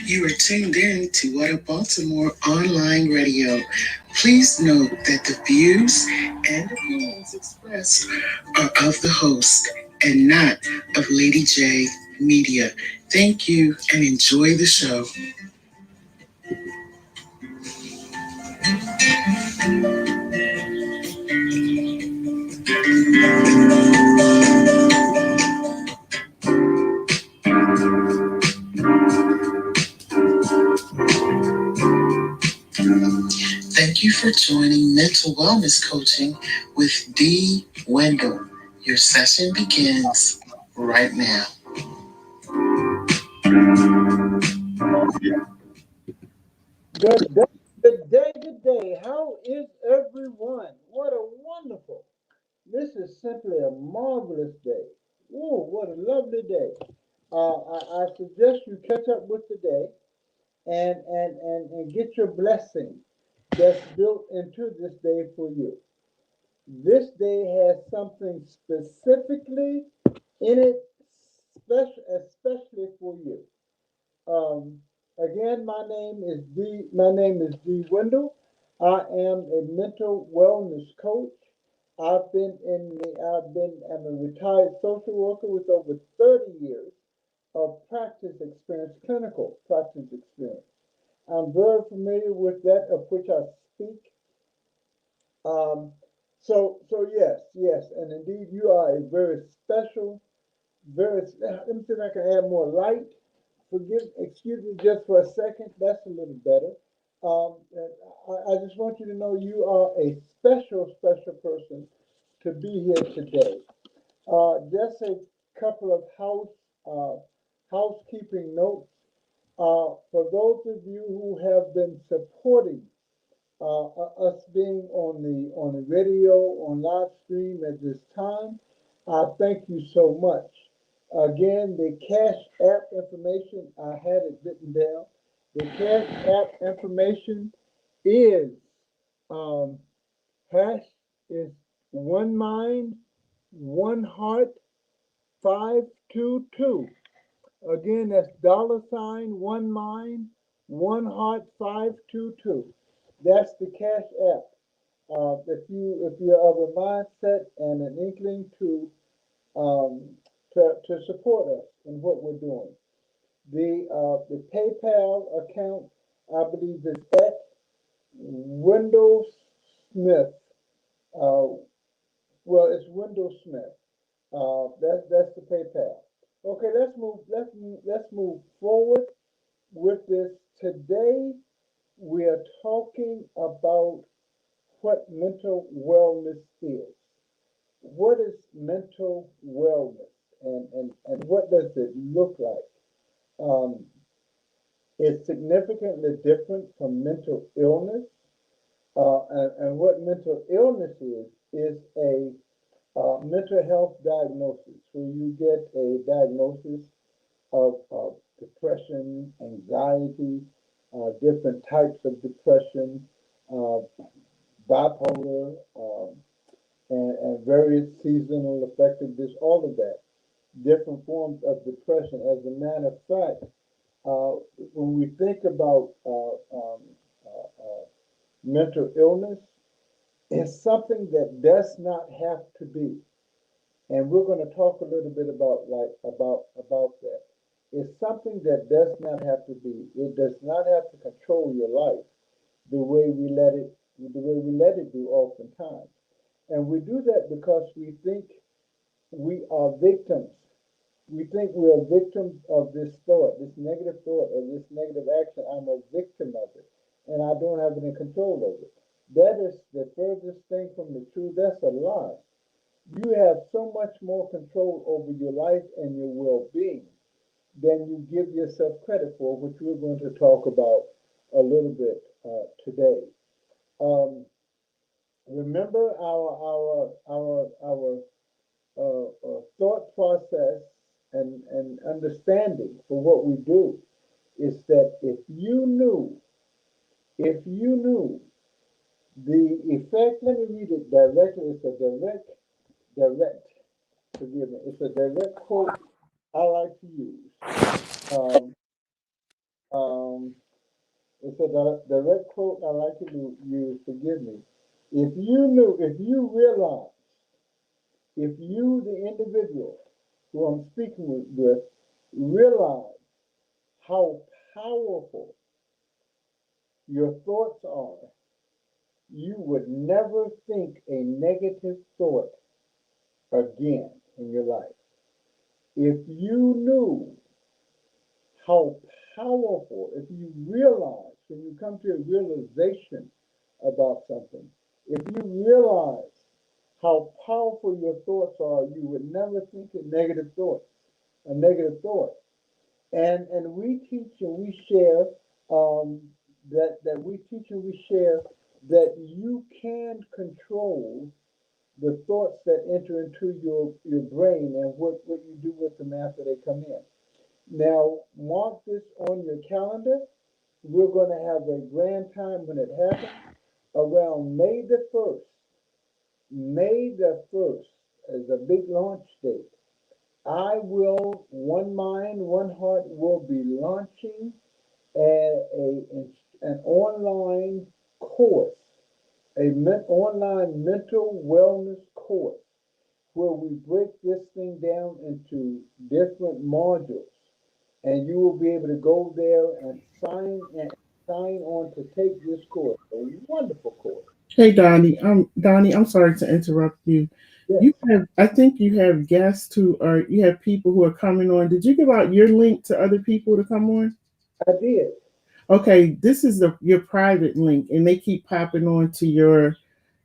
You are tuned in to What a Baltimore Online Radio. Please note that the views and opinions expressed are of the host and not of Lady J Media. Thank you and enjoy the show. Thank you for joining Mental Wellness Coaching with DWendell. Your session begins right now. Good day, good day, good day. How is everyone? What a wonderful. This is simply a marvelous day. Oh, what a lovely day. I suggest you catch up with the day and get your blessing that's built into this day for you. This day has something specifically in it, especially for you. Um, Again, my name is DWendell. I am a mental wellness coach. I'm a retired social worker with over 30 years of practice experience, clinical practice experience. I'm very familiar with that of which I speak. Um, so yes, and indeed you are a very special, let me see if I can add more light. Excuse me just for a second. That's a little better. I just want you to know you are a special person to be here today. Just a couple of housekeeping notes. For those of you who have been supporting us being on the radio, on live stream at this time, I thank you so much. Again, the Cash App information, I had it written down. The Cash App information is um, hash is one mind, one heart, 522. Again, that's $ one mind, one heart, 522. That's the Cash App. If you're of a mindset and an inkling um, to support us in what we're doing, the PayPal account I believe is at Wendell Smith. Uh, well, it's Wendell Smith. That's the PayPal. Okay, let's move forward with this. Today we are talking about what mental wellness is. What is mental wellness and what does it look like? Um, it's significantly different from mental illness. And what mental illness is a mental health diagnosis where you get a diagnosis of depression, anxiety, different types of depression, uh, bipolar, and various seasonal affective disorders, all of that, different forms of depression. As a matter of fact, when we think about mental illness, it's something that does not have to be. And we're going to talk a little bit about that. It's something that does not have to be. It does not have to control your life the way we let it do oftentimes. And we do that because we think we are victims. We think we are victims of this thought, or this negative action. I'm a victim of it, and I don't have any control over it. That is the furthest thing from the truth. That's a lie. You have so much more control over your life and your well-being than you give yourself credit for, which we're going to talk about a little bit today. Um, Remember our thought process and understanding for what we do is that if you knew the effect, let me read it directly. It's a direct, forgive me, it's a direct quote I like to use. Um, Um, it's a direct quote I like to use. Forgive me. If you knew, if you realize, if you, the individual who I'm speaking with realize how powerful your thoughts are, you would never think a negative thought again in your life. If you knew how powerful, if you realize, when you come to a realization about something, if you realize how powerful your thoughts are, you would never think a negative thought. And we teach and we share that we teach and we share that you can control the thoughts that enter into your brain and what you do with them after they come in. Now, mark this on your calendar. We're going to have a grand time when it happens around May the 1st. May the 1st is a big launch date. I will, One Mind, One Heart will be launching an online course, online mental wellness course where we break this thing down into different modules, and you will be able to go there and sign on to take this course. A wonderful course. Hey Donnie, I'm sorry to interrupt you. Yes, You have, I think you have guests who are, you have people who are coming on. Did you give out your link to other people to come on? I did. Okay, this is your private link, and they keep popping on to your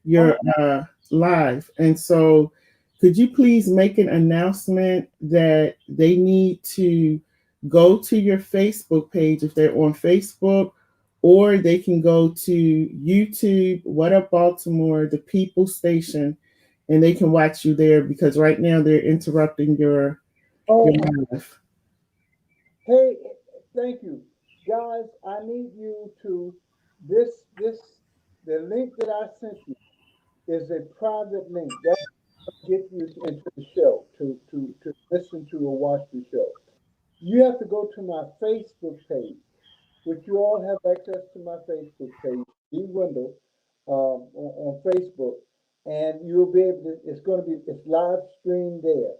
Oh, live. And so, could you please make an announcement that they need to go to your Facebook page if they're on Facebook, or they can go to YouTube, What Up Baltimore, the People Station, and they can watch you there because right now they're interrupting your oh my. live. Hey, thank you. Guys, I need you to, this, the link that I sent you is a private link. That will get you into the show to listen to or watch the show. You have to go to my Facebook page, which you all have access to my Facebook page, DWendell, on Facebook, and you'll be able to, it's live streamed there.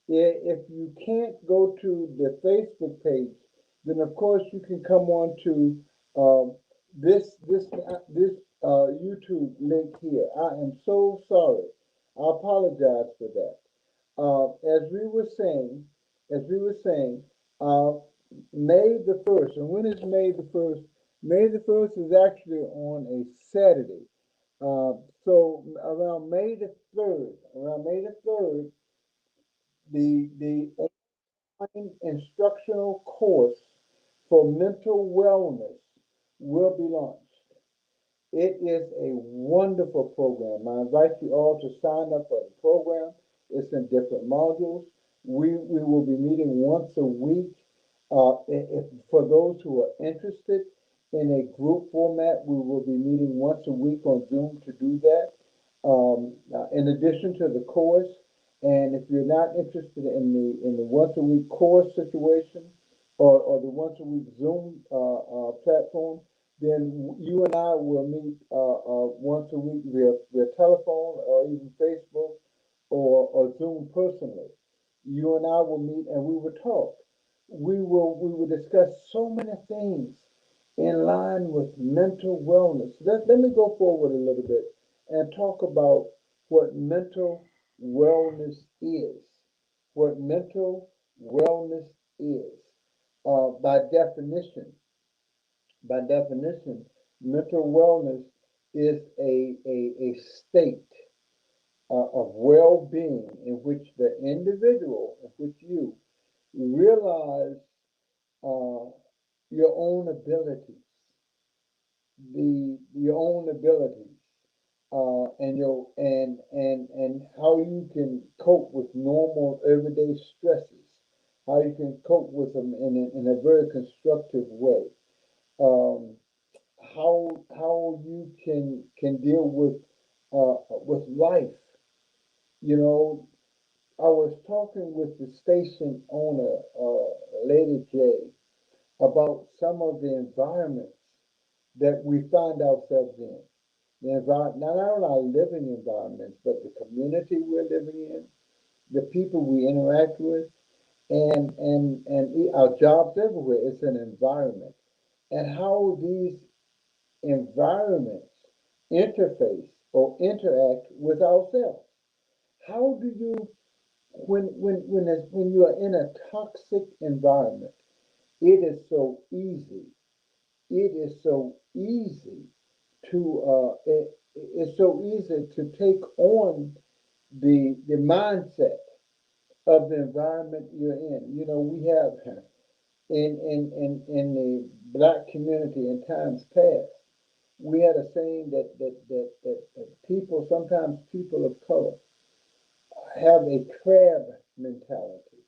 If you can't go to the Facebook page, then of course you can come on to this YouTube link here. I am so sorry. I apologize for that. As we were saying, as we were saying, uh, May the 1st. And when is May the 1st? May the 1st is actually on a Saturday. So around May the 3rd, the online instructional course for mental wellness will be launched. It is a wonderful program. I invite you all to sign up for the program. It's in different modules. We will be meeting once a week. For those who are interested in a group format, we will be meeting once a week on Zoom to do that. In addition to the course, and if you're not interested in the once a week course situation or the once a week Zoom platform, then you and I will meet once a week via telephone or even Facebook or Zoom personally. You and I will meet and we will talk. We will discuss so many things in line with mental wellness. Let me go forward a little bit and talk about what mental wellness is. What mental wellness is. By definition, mental wellness is a state of well-being in which the individual, in which you realize uh, your own abilities, your own abilities, and how you can cope with normal everyday stresses, how you can cope with them in a very constructive way. Um, how you can deal with life. You know, I was talking with the station owner, Lady J, about some of the environments that we find ourselves in. The environment, not only our living environments, but the community we're living in, the people we interact with, and our jobs everywhere. It's an environment. And how these environments interface or interact with ourselves. How do you, when you are in a toxic environment, it is so easy. It is so easy it's so easy to take on the mindset of the environment you're in. You know, we have in the black community in times past, we had a saying that people, sometimes people of color, have a crab mentality.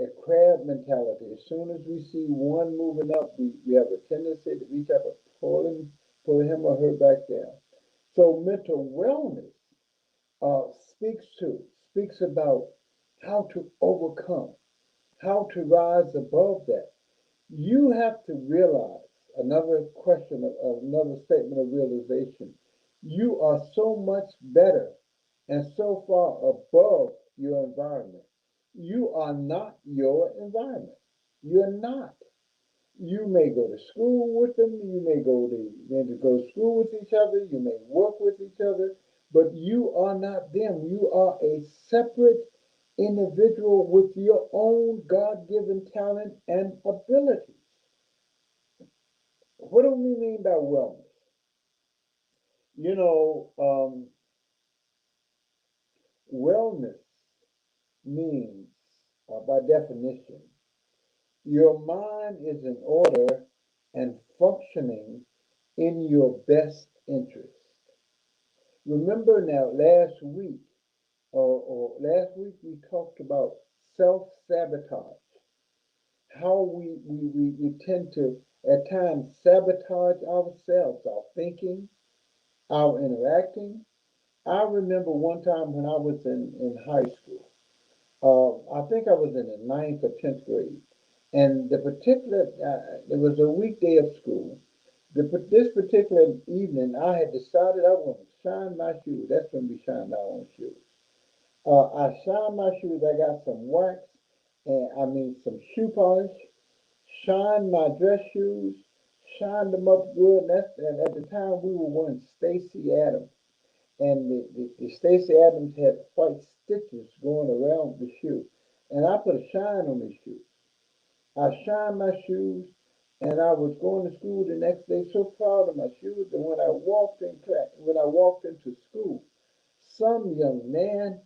A crab mentality. As soon as we see one moving up, we have a tendency to reach up and pull him or her back down. So mental wellness speaks speaks about how to overcome, how to rise above that. You have to realize another question, another statement of realization. You are so much better and so far above your environment. You are not your environment. You're not. You may go to school with them. You may go to school with each other. You may work with each other, but you are not them. You are a separate individual with your own God-given talent and ability. What do we mean by wellness? You know, wellness means, by definition, your mind is in order and functioning in your best interest. Remember now, last week we talked about self-sabotage, how we tend to at times sabotage ourselves, our thinking, our interacting. I remember one time when I was in high school. I think I was in the ninth or 10th grade. And it was a weekday of school. This particular evening, I had decided I want to shine my shoes. That's when we shined our own shoes. I shined my shoes. I got some wax, and I mean some shoe polish. Shined my dress shoes. Shined them up good. And at the time, we were wearing Stacy Adams, and the Stacy Adams had white stitches going around the shoe. And I put a shine on the shoe. I shined my shoes, and I was going to school the next day so proud of my shoes. And when I walked into school, some young man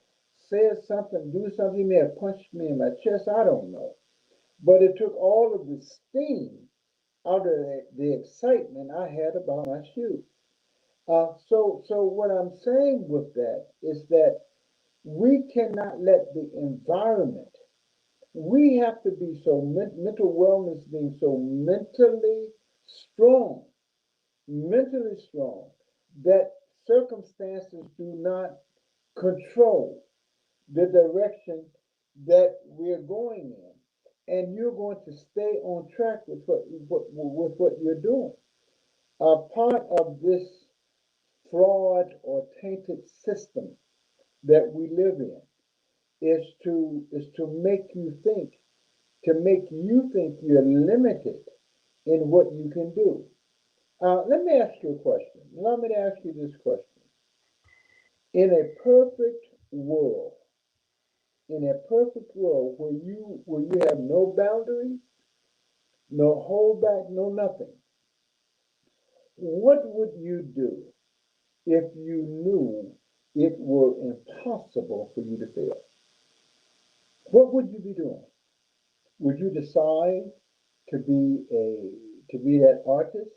said something, do something. He may have punched me in my chest. I don't know. But it took all of the steam out of the excitement I had about my shoes. So what I'm saying with that is that we cannot let the environment. We have to be so mental wellness being so strong, mentally strong, that circumstances do not control the direction that we're going in, and you're going to stay on track with what you're doing. A part of this flawed or tainted system that we live in is to make you think you're limited in what you can do. Let me ask you a question. Allow me to ask you this question. In a perfect world, where you have no boundaries, no holdback, no nothing, what would you do if you knew it were impossible for you to fail? What would you be doing? Would you decide to be that artist,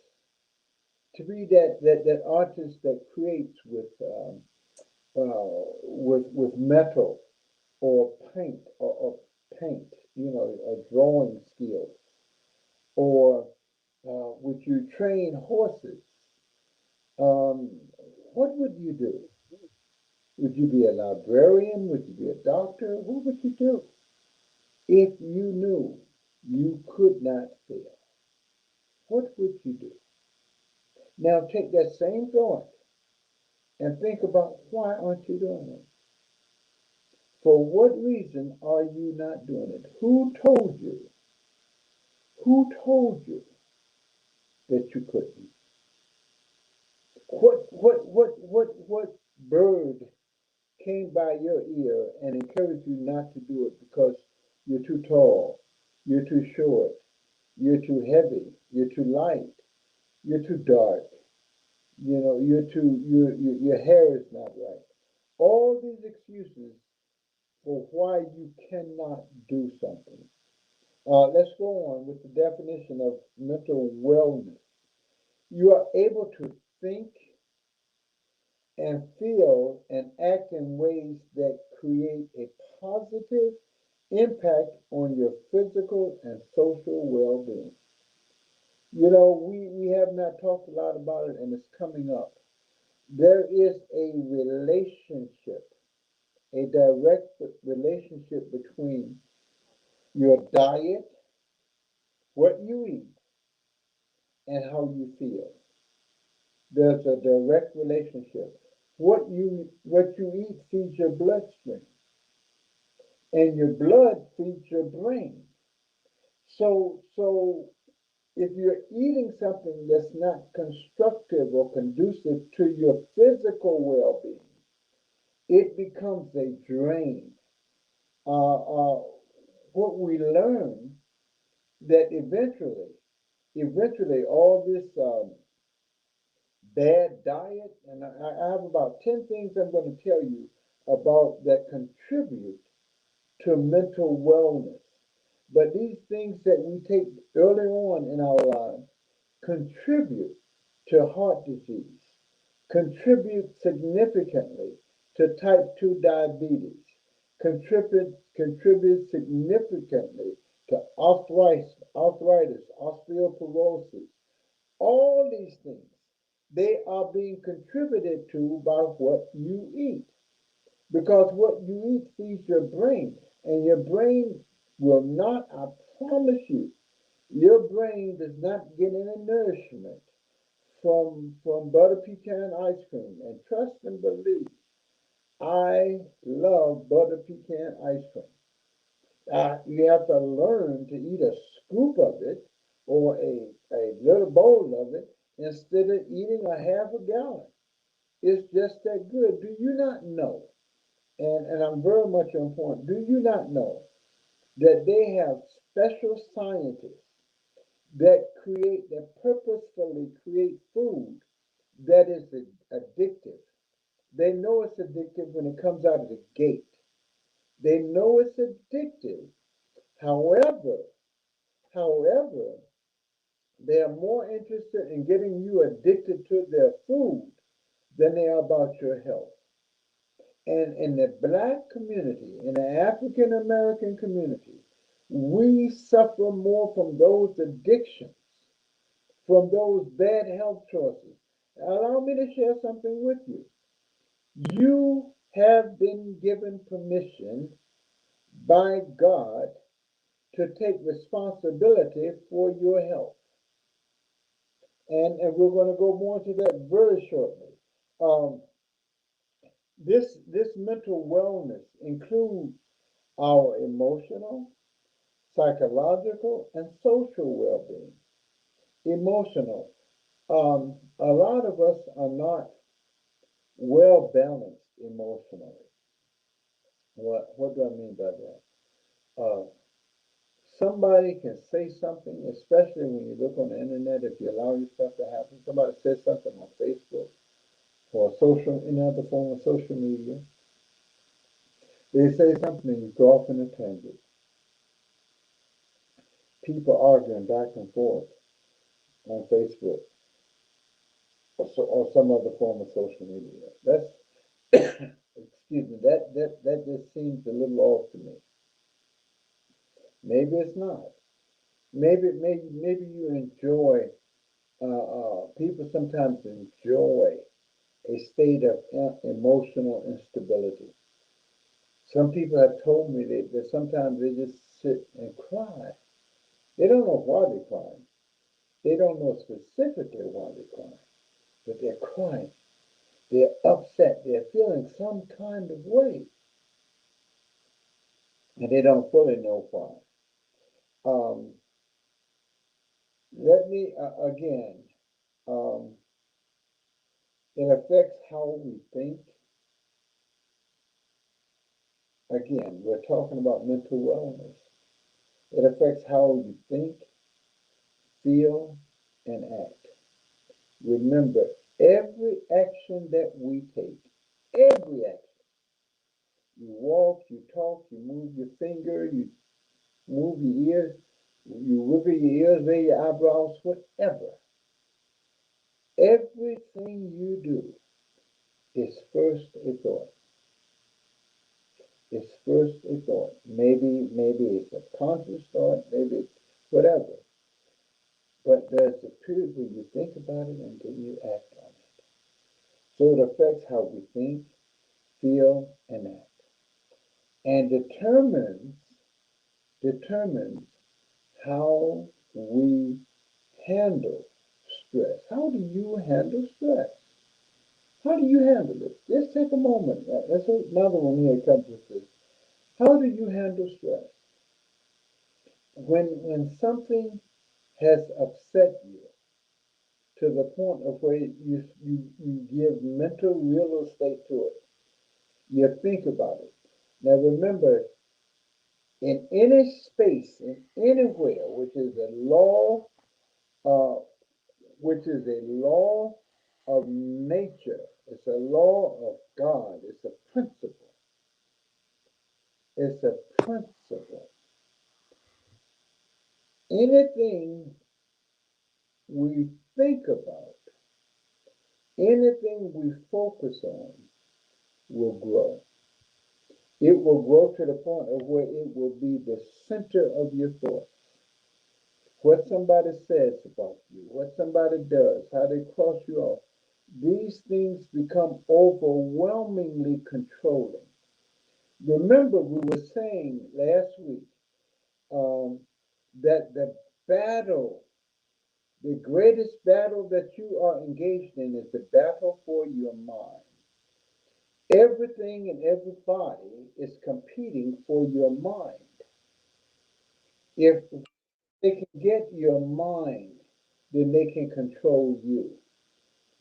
to be that artist that creates with metal or paint, drawing skills, or would you train horses? Um, what would you do? Would you be a librarian? Would you be a doctor? What would you do if you knew you could not fail? what would you do? Now take that same thought and think about why aren't you doing it? For what reason are you not doing it? Who told you? Who told you that you couldn't? What bird came by your ear and encouraged you not to do it because you're too tall, you're too short, you're too heavy, you're too light, you're too dark, your hair is not right. All these excuses for why you cannot do something. Let's go on with the definition of mental wellness. You are able to think and feel and act in ways that create a positive impact on your physical and social well-being. We have not talked a lot about it and it's coming up. There is a relationship, a direct relationship between your diet, what you eat, and how you feel. There's a direct relationship. What you eat feeds your bloodstream, and your blood feeds your brain. So if you're eating something that's not constructive or conducive to your physical well-being, it becomes a drain. What we learn that eventually, all this bad diet, and I have about 10 things I'm going to tell you about that contribute to mental wellness. But these things that we take early on in our lives contribute to heart disease, contribute significantly to type 2 diabetes, contribute significantly to arthritis, osteoporosis. All these things, they are being contributed to by what you eat. Because what you eat feeds your brain, and your brain will not, I promise you, your brain does not get any nourishment from butter pecan ice cream. And trust and believe, I love butter pecan ice cream. You have to learn to eat a scoop of it or a little bowl of it instead of eating a half a gallon. It's just that good. Do you not know? And I'm very much on point. Do you not know that they have special scientists that purposefully create food that is addictive? They know it's addictive when it comes out of the gate. They know it's addictive. However, however, they are more interested in getting you addicted to their food than they are about your health. And in the Black community, in the African American community, we suffer more from those addictions, from those bad health choices. Allow me to share something with you. You have been given permission by God to take responsibility for your health. And we're going to go more into that very shortly. Um, this mental wellness includes our emotional, psychological, and social well-being. Emotional. A lot of us are not well balanced emotionally. What do I mean by that? Uh, Somebody can say something, especially when you look on the internet, if you allow yourself to happen. Somebody says something on Facebook or social, any other form of social media. They say something and you go off in a tangent. People arguing back and forth on Facebook or some other form of social media. Excuse me, that just seems a little off to me. Maybe it's not. Maybe you enjoy. People sometimes enjoy a state of emotional instability. Some people have told me that sometimes they just sit and cry. They don't know why they cry, They don't know specifically why they're crying, but they're crying. They're upset. They're feeling some kind of way, and they don't fully know why. Um, let me again. Um, it affects how we think. Again, we're talking about mental wellness. It affects how you think, feel, and act. Remember, every action that we take, every action, you walk, you talk, you move your finger, you move your ears, you wiggle your ears, raise your eyebrows, whatever. Everything you do is first a thought. It's first a thought. Maybe it's a conscious thought, maybe it's whatever. But there's a period where you think about it and then you act on it. So it affects how we think, feel, and act, and determines how we handle stress. How do you handle stress? How do you handle it? Let's take a moment. That's another one here comes with this. How do you handle stress? When something has upset you to the point of where you give mental real estate to it, you think about it. Now remember, in any space, in anywhere, uh, which is a law of nature, it's a law of God, it's a principle. It's a principle. Anything we think about, anything we focus on will grow. It will grow to the point of where it will be the center of your thoughts. What somebody says about you, what somebody does, how they cross you off, these things become overwhelmingly controlling. Remember, we were saying last week um, that the battle, the greatest battle that you are engaged in is the battle for your mind. Everything and everybody is competing for your mind. If they can get your mind, then they can control you.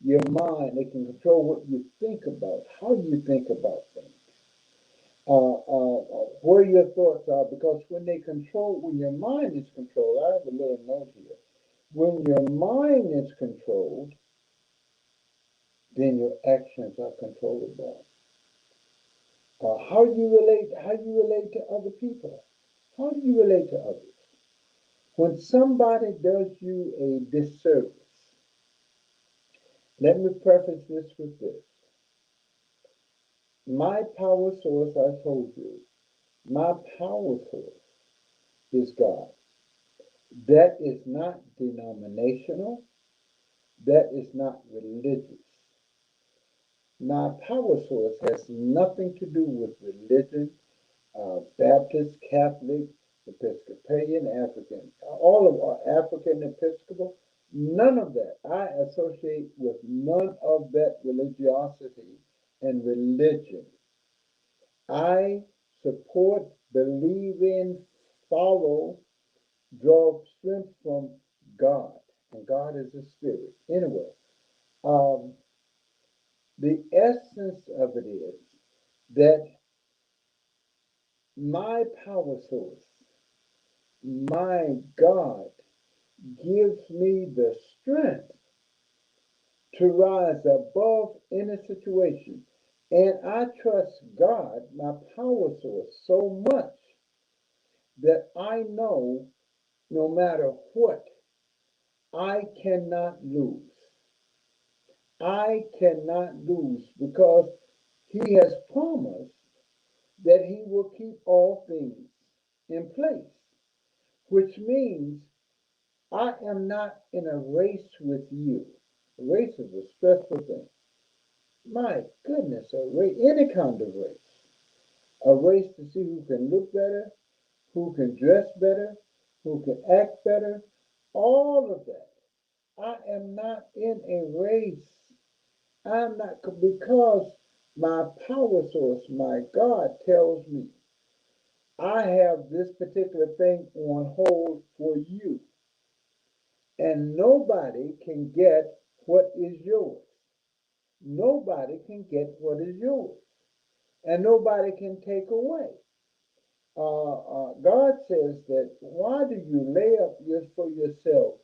Your mind, they can control what you think about, how you think about things, where your thoughts are, because when your mind is controlled, I have a little note here. When your mind is controlled, then your actions are controllable. How you relate to other people. How do you relate to others? When somebody does you a disservice, let me preface this with this. My power source, I told you, my power source is God. That is not denominational. That is not religious. My power source has nothing to do with religion, Baptist, Catholic, Episcopalian, African, all of our African Episcopal, none of that. I associate with none of that religiosity and religion. I support, believe in, follow, draw strength from God, and God is a spirit. Anyway, um, the essence of it is that my power source, my God, gives me the strength to rise above any situation. And I trust God, my power source, so much that I know no matter what, I cannot lose. I cannot lose because He has promised that He will keep all things in place, which means I am not in a race with you. A race is a stressful thing. My goodness, a race, any kind of race. A race to see who can look better, who can dress better, who can act better, all of that. I am not in a race. I'm not, because my power source, my God, tells me I have this particular thing on hold for you, and nobody can get what is yours. Nobody can get what is yours, and nobody can take away. God says that why do you lay up for yourself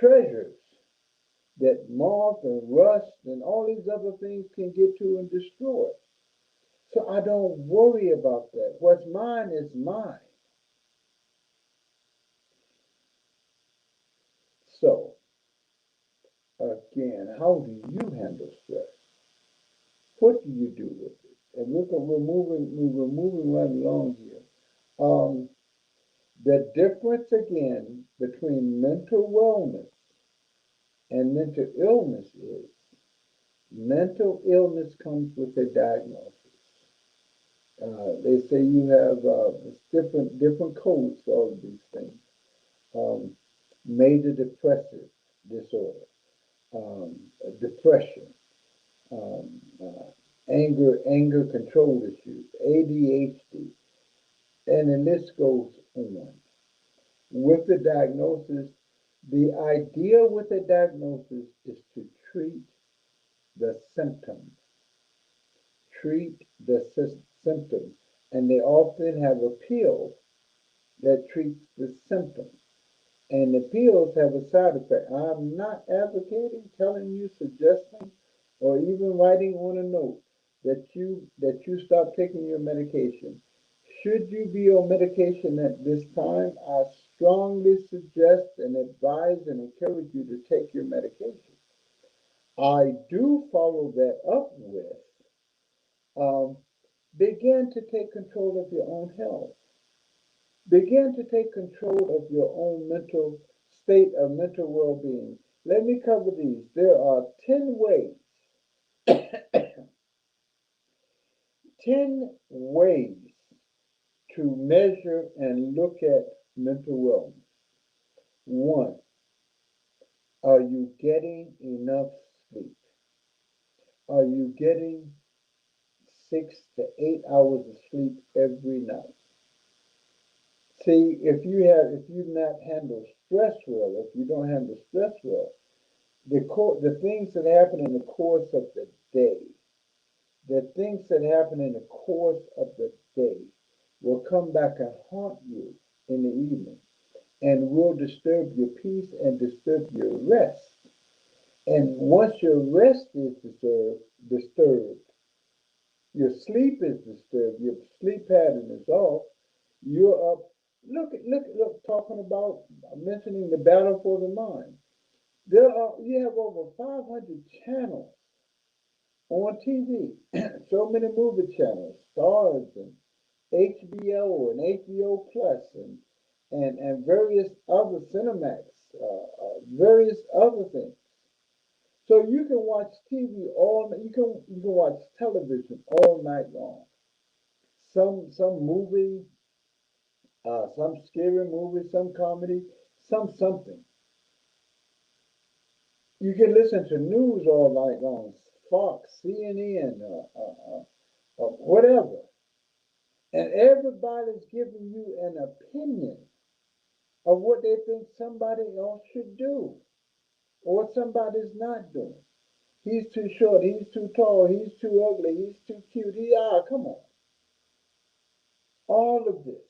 treasures that moth and rust and all these other things can get to and destroy? So I don't worry about that. What's mine is mine. So again, how do you handle stress? What do you do with it? And we're moving right along here. Um, the difference again between mental wellness and mental illness is mental illness comes with a diagnosis. They say you have different codes for all of these things. Um, Major depressive disorder, um, depression, um, uh, anger control issues, ADHD, and the list goes on. With the diagnosis, the idea with the diagnosis is to the symptoms, treat the symptoms, and they often have a pill that treats the symptoms. And the pills have a side effect. I'm not advocating, telling you, suggesting, or even writing on a note that you stop taking your medication. Should you be on medication at this time, I strongly suggest and advise and encourage you to take your medication. I do follow that up with um, begin to take control of your own health. Begin to take control of your own mental state of mental well being. Let me cover these. There are 10 ways, 10 ways to measure and look at mental wellness. One, are you getting enough sleep? Are you getting 6 to 8 hours of sleep every night? See, if you not handle stress well, if you don't handle stress well, the things that happen in the course of the day, the things that happen in the course of the day will come back and haunt you in the evening and will disturb your peace and disturb your rest. And once your rest is disturbed, your sleep is disturbed, your sleep pattern is off, you're up. Look, talking about mentioning the battle for the mind. You have over 500 channels on TV. So many movie channels, Stars and HBO and HBO Plus and various other Cinemax, various other things. So you can watch TV all night. You can watch television all night long. Some movie, some scary movie, some comedy, some something. You can listen to news all night long, Fox, CNN, whatever, and everybody's giving you an opinion of what they think somebody else should do or somebody's not doing. He's too short, he's too tall, he's too ugly, he's too cute. Come on. All of this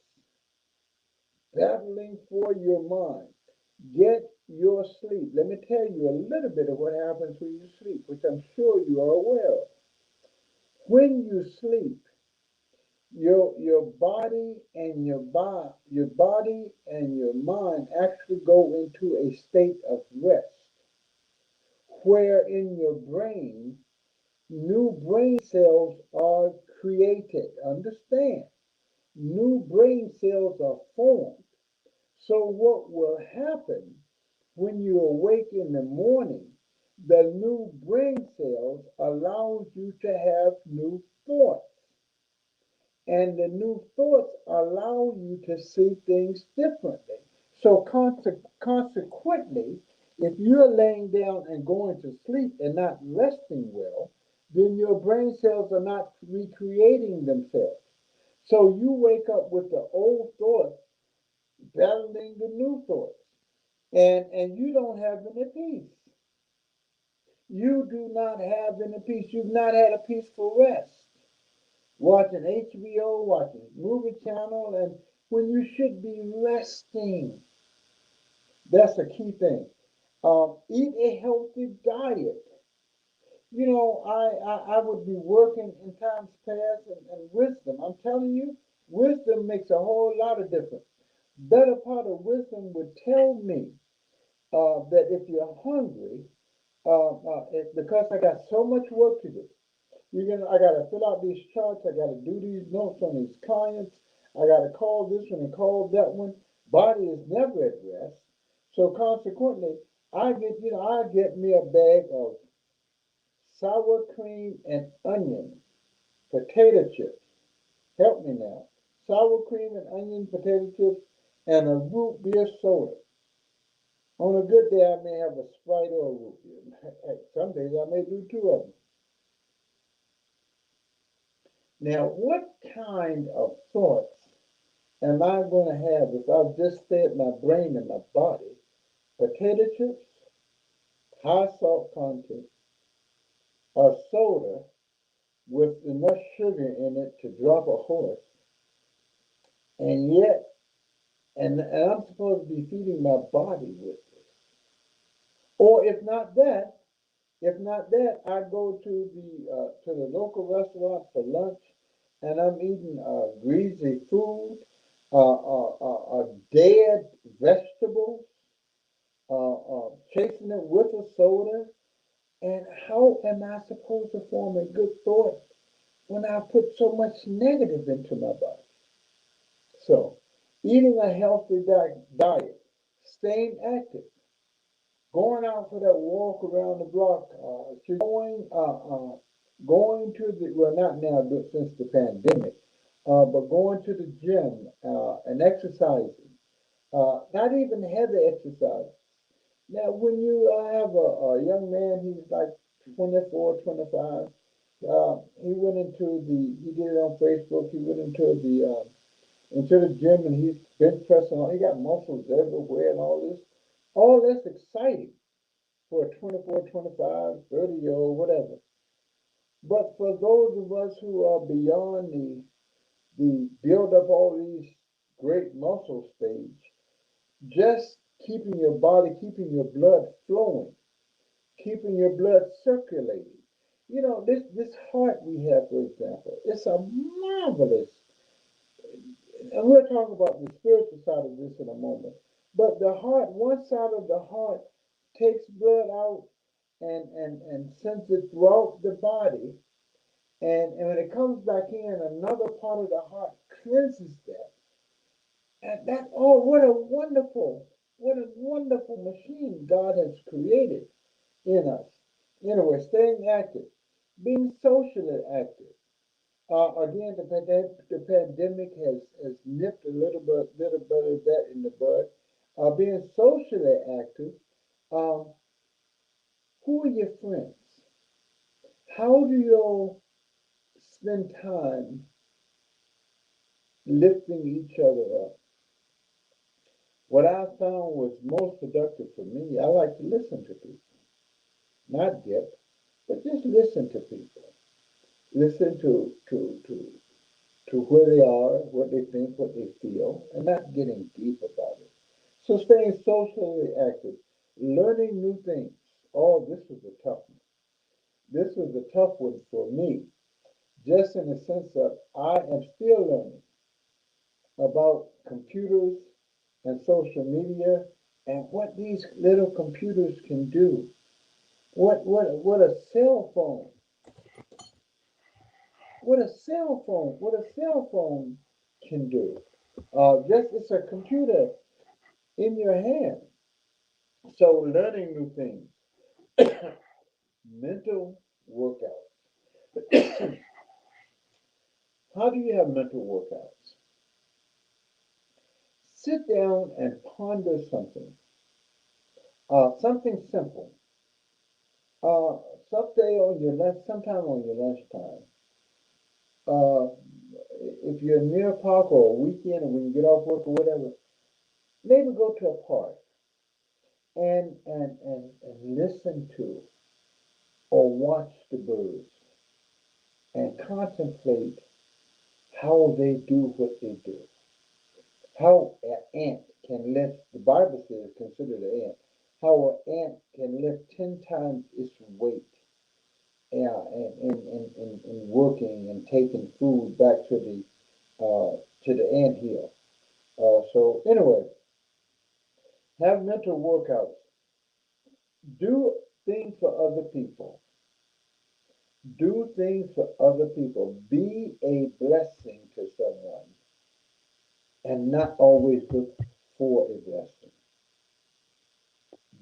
battling for your mind. Get your sleep. Let me tell you a little bit of what happens when you sleep, which I'm sure you are aware of. When you sleep, your body and your body and your mind actually go into a state of rest, where in your brain new brain cells are created. Understand? New brain cells are formed. So what will happen when you awake in the morning? The new brain cells allows you to have new thoughts. And the new thoughts allow you to see things differently. So consequently, If you're laying down and going to sleep and not resting well, then your brain cells are not recreating themselves. So you wake up with the old thoughts battling the new thoughts, and you don't have any peace. You do not have any peace. You've not had a peaceful rest. Watching HBO, watching movie channel, and when you should be resting. That's a key thing. Eat a healthy diet. You know, I would be working in times past and wisdom. I'm telling you, wisdom makes a whole lot of difference. Better part of wisdom would tell me that if you're hungry, because I got so much work to do, I got to fill out these charts, I got to do these notes on these clients, I got to call this one and call that one. Body is never at rest. So consequently, I get me a bag of sour cream and onion, potato chips. Help me now. Sour cream and onion, potato chips, and a root beer soda. On a good day, I may have a Sprite or a root beer. Some days I may do two of them. Now, what kind of thoughts am I going to have if I've just fed my brain and my body potato chips, high salt content, a soda with enough sugar in it to drop a horse, and yet, and I'm supposed to be feeding my body with this. Or if not that, I go to the local restaurant for lunch, and I'm eating greasy food, dead vegetables, chasing it with a soda. And how am I supposed to form a good thought when I put so much negative into my body? So, eating a healthy diet, staying active, going out for that walk around the block, going to the, well, not now since the pandemic, but going to the gym and exercising, not even heavy exercise. Now, when you have a young man, he's like 24, 25, he did it on Facebook, he went into the gym and he's bench pressing, he got muscles everywhere and all this. All that's exciting for a 24, 25, 30-year old, whatever. But for those of us who are beyond the build up all these great muscle stage, just keeping your body, keeping your blood flowing, keeping your blood circulating. You know, this heart we have, for example, it's a marvelous, and we'll talk about the spiritual side of this in a moment. But the heart, one side of the heart takes blood out and sends it throughout the body. And when it comes back in, another part of the heart cleanses that. And that, oh, what a wonderful machine God has created in us. Anyway, staying active, being socially active. Again, the pandemic has nipped a little bit of that in the bud. Being socially active, um, who are your friends? How do you spend time lifting each other up? What I found was most productive for me, I like to listen to people, not get, but just listen to people. Listen to where they are, what they think, what they feel, and not getting deep about it. So staying socially active, learning new things. Oh, this was a tough one. This was a tough one for me, just in the sense of I am still learning about computers and social media and what these little computers can do. What a cell phone, what a cell phone can do. Just it's a computer in your hand. So learning new things, mental workouts. How do you have mental workouts? Sit down and ponder something. Something simple. Uh, sometime on your lunchtime, uh, if you're near a park or a weekend or when you get off work or whatever, maybe go to a park and listen to or watch the birds and contemplate how they do what they do. How an ant can lift, the Bible says, consider the ant, how an ant can lift 10 times its weight, in working and taking food back to the ant hill. So anyway, have mental workouts. Do things for other people. Do things for other people. Be a blessing to someone and not always look for a blessing.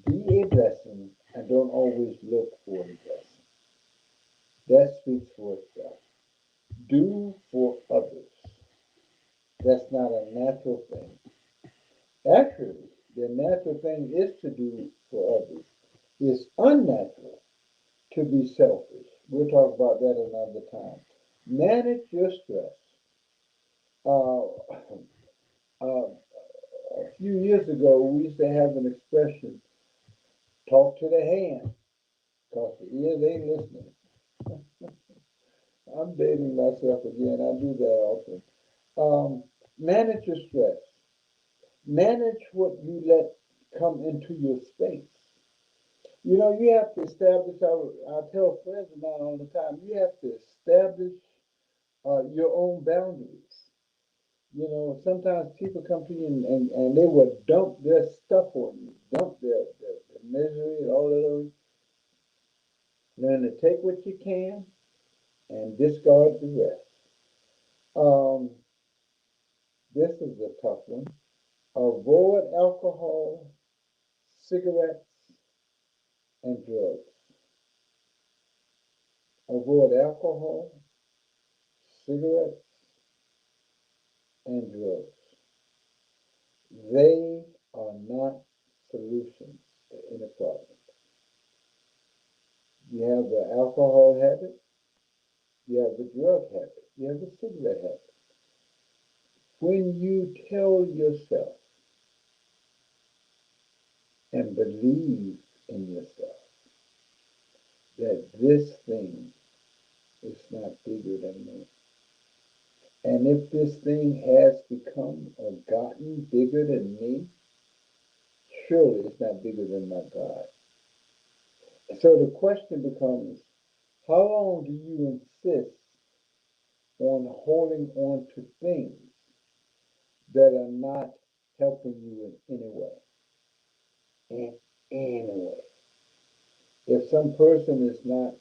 Be a blessing and don't always look for a blessing. That speaks for itself. Do for others. That's not a natural thing. Actually, the natural thing is to do for others. It's unnatural to be selfish. We'll talk about that another time. Manage your stress. Uh, a few years ago, we used to have an expression, talk to the hand, because the ears ain't listening. I'm dating myself again. I do that often. Manage your stress. Manage what you let come into your space. You know, you have to establish, I tell friends of mine all the time, you have to establish your own boundaries. You know, sometimes people come to you and they will dump their stuff on you, dump their misery and all of those. Learn to take what you can and discard the rest. Um, this is a tough one. Avoid alcohol, cigarettes, and drugs. Avoid alcohol, cigarettes, and drugs. They are not solutions to any problem. You have the alcohol habit, you have the drug habit, you have the cigarette habit. When you tell yourself and believe in yourself that this thing is not bigger than me, and if this thing has become or gotten bigger than me, surely it's not bigger than my God. So the question becomes, how long do you insist on holding on to things that are not helping you in any way? In any way. If some person is not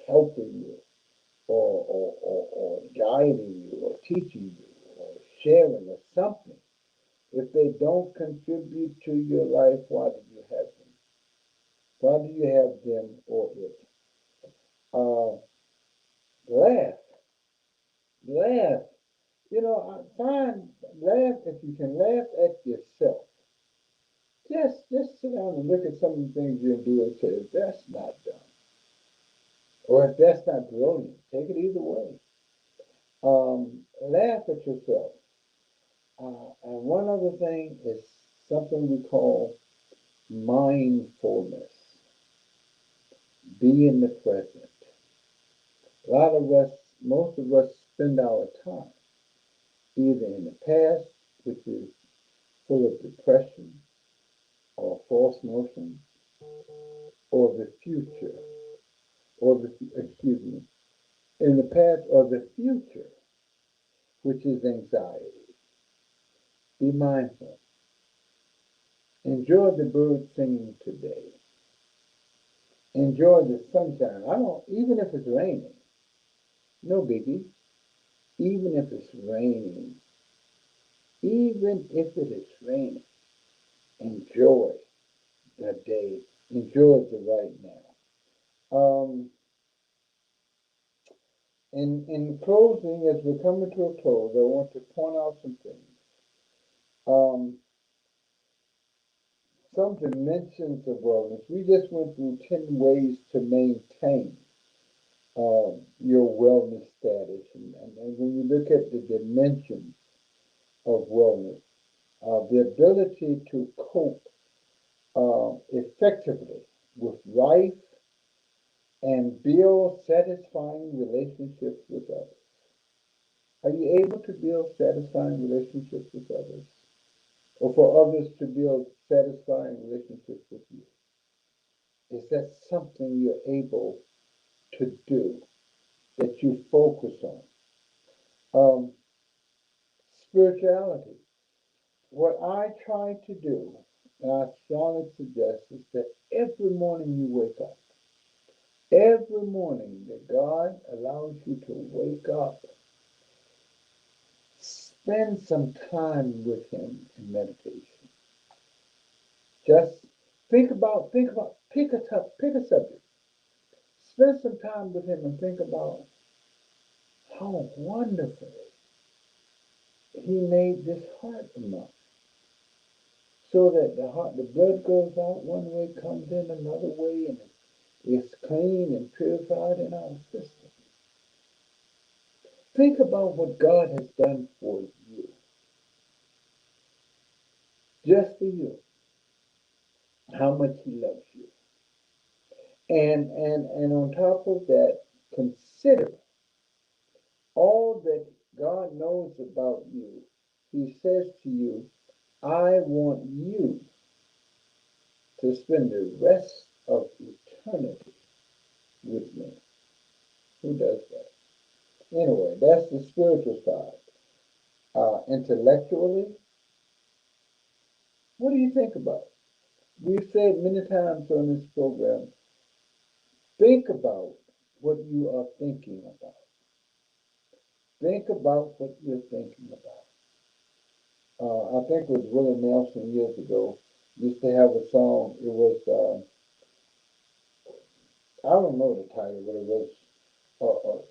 helping you or guiding you or teaching you or sharing or something, if they don't contribute to your life, why do you have them? Why do you have them or it? Uh, laugh, laugh. You know, I find laugh if you can laugh at yourself. Just sit down and look at some of the things you do and say, if that's not done, or if that's not brilliant, take it either way. Laugh at yourself. And one other thing is something we call mindfulness. Be in the present. A lot of us, most of us spend our time either in the past, which is full of depression or false notions, or the future, excuse me, in the past or the future, which is anxiety. Be mindful. Enjoy the birds singing today. Enjoy the sunshine. I don't, even if it's raining, no biggie. Even if it's raining, even if it is raining, enjoy the day. Enjoy the right now. In closing, as we're coming to a close, I want to point out some things. Um, some dimensions of wellness. We just went through 10 ways to maintain your wellness status. And when you look at the dimensions of wellness, the ability to cope effectively with life and build satisfying relationships with others. Are you able to build satisfying relationships with others? Or for others to build satisfying relationships with you? Is that something you're able to do, that you focus on? Um, Spirituality. What I try to do, and I strongly suggest, is that every morning you wake up, every morning that God allows you to wake up, spend some time with Him in meditation. Just pick a subject. Spend some time with Him and think about how wonderful He made this heart of mine. So that the blood goes out one way, comes in another way, and it's clean and purified in our system. Think about what God has done for you, just for you, how much He loves you. And on top of that, consider all that God knows about you. He says to you, I want you to spend the rest of eternity with me. Who does that? Anyway, that's the spiritual side. Intellectually, what do you think about? We've said many times on this program, think about what you are thinking about. Think about what you're thinking about. I think it was Willie Nelson years ago used to have a song. It was, I don't know the title, but it was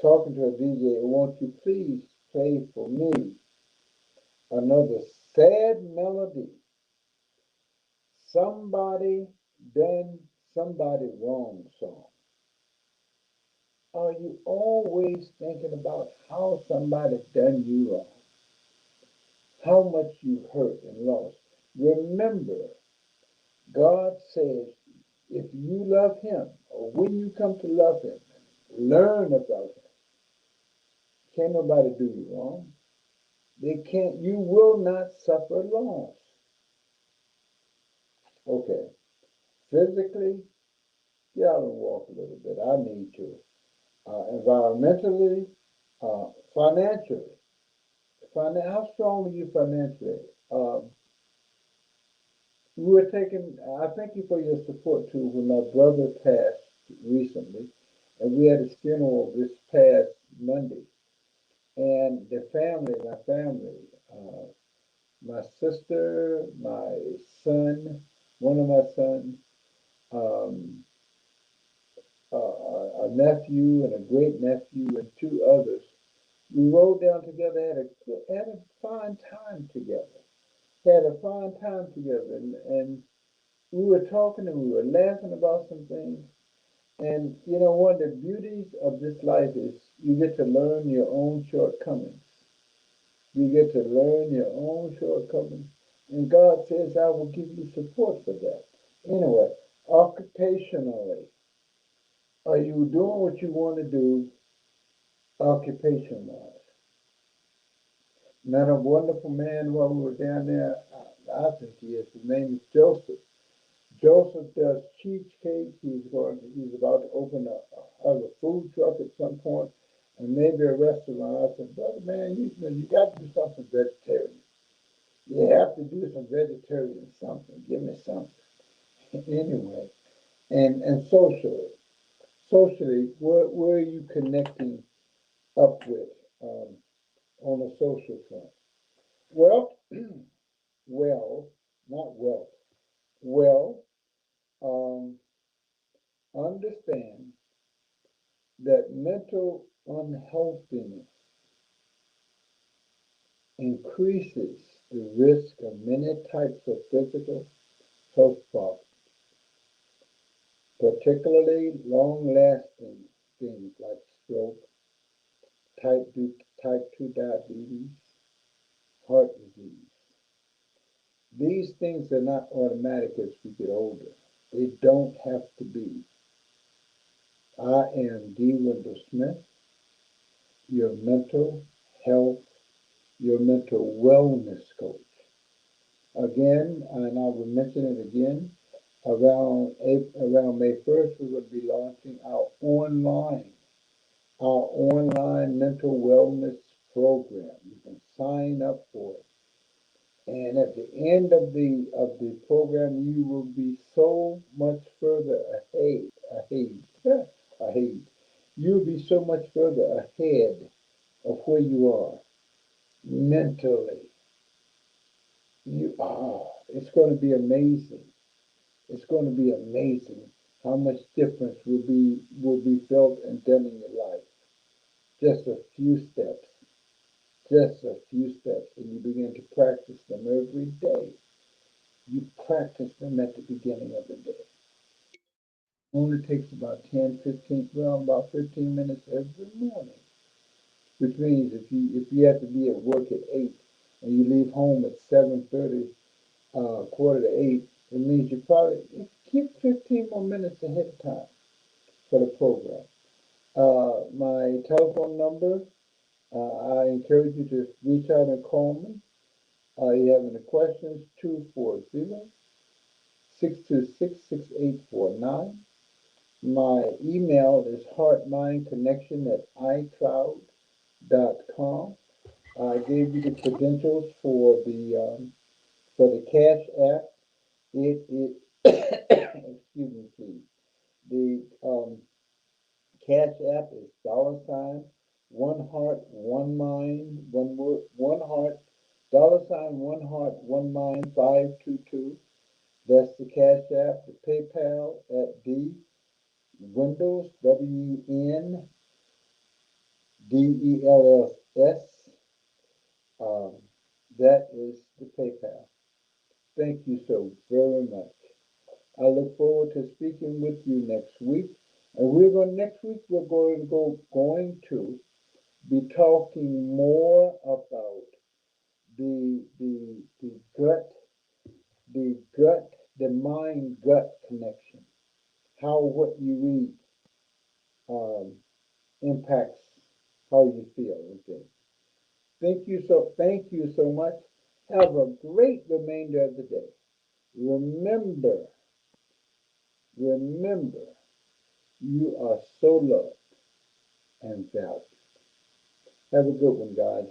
talking to a DJ, won't you please play for me another sad melody. Somebody done somebody wrong song. Are you always thinking about how somebody done you wrong? How much you hurt and lost? Remember, God says if you love Him, or when you come to love Him, learn about Him, can't nobody do you wrong. They can't, you will not suffer loss. Okay, physically, get out and walk a little bit. I need to. Environmentally, financially. How strong are you financially? We were taking, I thank you for your support too when my brother passed recently, and we had his funeral this past Monday. And my family, my sister, my son, one of my sons, um, a nephew and a great nephew, and two others. We rode down together, had a fine time together. Had a fine time together, and we were talking and we were laughing about some things. And you know, one of the beauties of this life is you get to learn your own shortcomings. You get to learn your own shortcomings. And God says, I will give you support for that. Anyway, occupationally, are you doing what you want to do occupation wise? Met a wonderful man while we were down there. I think he is. His name is Joseph. Joseph does cheesecake. He's about to open a food truck at some point, and maybe a restaurant. I said, brother, man, you got to do something vegetarian. You have to do some vegetarian something. Give me something. Anyway, and socially, where are you connecting up with on a social front? Well, well, not wealth. Well, um, understand that mental unhealthiness increases the risk of many types of physical, health problems, particularly long-lasting things like stroke, type 2 diabetes, heart disease. These things are not automatic as we get older. They don't have to be. I am DWendell Smith, your mental health, your mental wellness coach. Again, and I will mention it again, around May 1st, we're going to be launching our online mental wellness program. You can sign up for it. And at the end of the program, you will be so much further ahead. You'll be so much further ahead of where you are mentally. It's going to be amazing. It's going to be amazing how much difference will be felt and done in your life. Just a few steps, just a few steps, and you begin to practice them every day. You practice them at the beginning of the day. Only takes about 10, 15, well, about 15 minutes every morning. Which means if you have to be at work at 8 and you leave home at 7:30, quarter to 8, it means you probably keep 15 more minutes ahead of time for the program. My telephone number, I encourage you to reach out and call me. You have any questions, 240-626-6849. My email is heartmindconnection@icloud.com. I gave you the credentials for the Cash App. It is, excuse me, please. The Cash App is one heart, one mind, one word, one heart, one heart, one mind, 522. That's the Cash App. The PayPal at DWendell, WNDELLS. Um, that is the PayPal. Thank you so very much. I look forward to speaking with you next week. And next week we're going to be talking more about the gut, the mind gut connection. How what you eat um, impacts how you feel and things. Thank you so much. Have a great remainder of the day. Remember, remember, you are so loved and valued. Have a good one, guys.